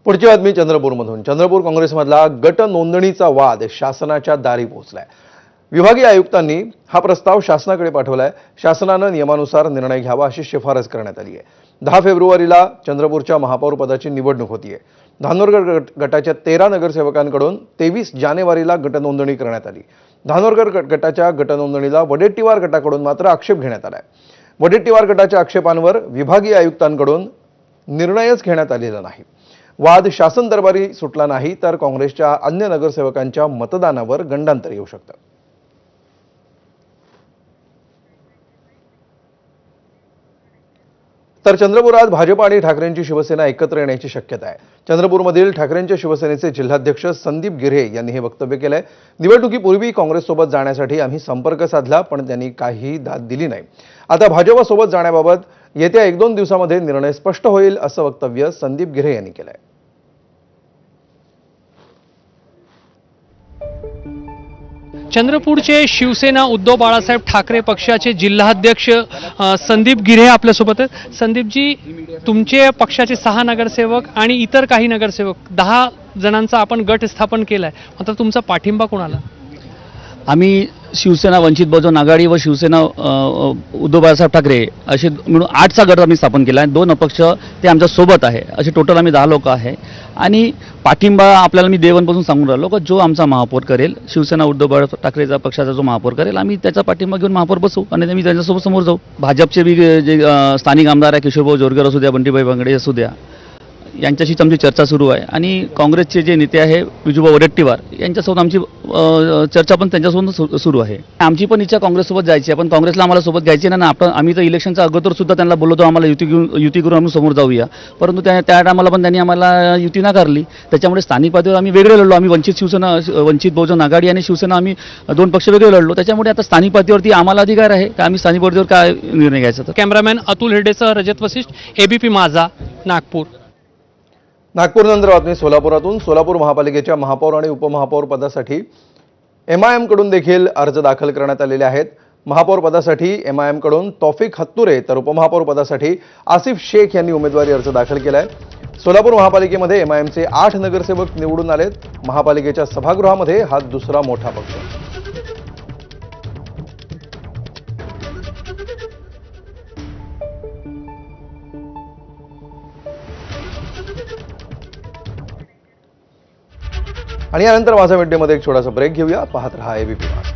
पुढची बातमी चंद्रपूरमधून। चंद्रपूर काँग्रेसमधला गट नोंदणीचा वाद शासनाच्या दारी पोहोचलाय। विभागीय आयुक्तांनी हा प्रस्ताव शासनाकडे पाठवलाय। शासनाने नियमानुसार निर्णय घ्यावा अशी शिफारस करण्यात आली आहे। 10 फेब्रुवारीला चंद्रपूरच्या महापौर पदाची निवडणूक होतीये। धानोरकर गटाच्या 13 नगरसेवकांकडून 23 जानेवारीला गट नोंदणी करण्यात आली। धानोरकर गटाच्या गट नोंदणीला वडेट्टीवार गटाकडून मात्र आक्षेप घेण्यात आलाय। वडेट्टीवार गटाच्या आक्षेपांवर विभागीय आयुक्तांकडून निर्णयच घेण्यात आलेला नाही। वाद शासन दरबारी सुटला नाही तर काँग्रेसच्या अन्य नगरसेवकांच्या मतदानावर गंडांतर येऊ शकतं। तर चंद्रपुरात भाजप आणि ठाकरेंची शिवसेना एकत्र येण्याची शक्यता आहे। चंद्रपूरमधील ठाकरेंच्या शिवसेनेचे जिल्हाध्यक्ष संदीप गिऱ्हे यांनी हे वक्तव्य केलंय। निवडणुकीपूर्वी काँग्रेससोबत जाण्यासाठी आम्ही संपर्क साधला पण त्यांनी काही दाद दिली नाही। आता भाजपसोबत जाण्याबाबत येत्या 1-2 दिवसांमध्ये निर्णय स्पष्ट होईल असं वक्तव्य संदीप गिऱ्हे यांनी केलंय। चंद्रपूरचे शिवसेना उद्धव बाळासाहेब ठाकरे पक्षाचे जिल्हाध्यक्ष संदीप गिऱ्हे आपल्यासोबत आहेत। संदीपजी, तुमचे पक्षाचे 6 नगरसेवक आणि इतर काही नगरसेवक 10 जणांचा आपण गट स्थापन केलाय, मात्र तुमचा पाठिंबा कोणाला? आम्ही शिवसेना वंचित बहुजन आघाडी व शिवसेना उद्धव बाळासाहेब ठाकरे असे मिळून 8चा गट आम्ही स्थापन केला आहे। 2 अपक्ष ते आमच्या सोबत आहे, असे टोटल आम्ही 10 लोक आहे। आणि पाठिंबा आपल्याला मी देवनपासून सांगून राहिलो की जो आमचा महापौर करेल, शिवसेना उद्धव बाळासाहेब ठाकरेचा पक्षाचा जो महापौर करेल, आम्ही त्याचा पाठिंबा घेऊन महापौर बसू आणि आम्ही त्यांच्यासोबत समोर जाऊ। भाजपचे बी जे स्थानिक आमदार आहे, किशोरभाऊ जोरगर असू द्या, बंटीभाई बांगडे असू द्या, यांच्याशीच आमची चर्चा सुरू आहे। आणि काँग्रेसचे जे नेते आहे विजूभाऊ वडेट्टीवार यांच्यासोबत आमची चर्चा पण त्यांच्यासोबत सुरू आहे। आमची पण इच्छा काँग्रेससोबत जायची आहे, पण काँग्रेसला आम्हाला सोबत घ्यायची नाही ना। आम्ही तर इलेक्शनच्या अगोदर सुद्धा त्यांना बोलतो आम्हाला युती करून आम्ही समोर जाऊया, परंतु त्या टायमाला पण त्यांनी आम्हाला युती नाकारली। त्याच्यामुळे स्थानिक पातळीवर आम्ही वेगळे लढलो। आम्ही वंचित बहुजन आघाडी आणि शिवसेना आम्ही 2 पक्ष वेगळे लढलो। त्याच्यामुळे आता स्थानिक पातळीवरती आम्हाला अधिकार आहे की आम्ही स्थानिक पातळीवर काय निर्णय घ्यायचा। कॅमेरामॅन अतुल हेडेसह रजत वशिष्ठ, एबीपी माझा, नागपूर। नागपूरनंतर बातमी सोलापुरातून। सोलापूर महापालिकेच्या महापौर आणि उपमहापौर पदासाठी MIM कडून देखील अर्ज दाखल करण्यात आलेले आहेत। महापौर पदासाठी MIM कडून तौफिक हत्तुरे तर उपमहापौर पदासाठी आसिफ शेख यांनी उमेदवारी अर्ज दाखल केलाय। सोलापूर महापालिकेमध्ये MIM चे 8 नगरसेवक निवडून आलेत। महापालिकेच्या सभागृहामध्ये हा दुसरा मोठा पक्ष। आणि यानंतर माझा मिड डे मध्ये एक छोटासा ब्रेक घेऊया। पाहत रहा एबीपी माझा।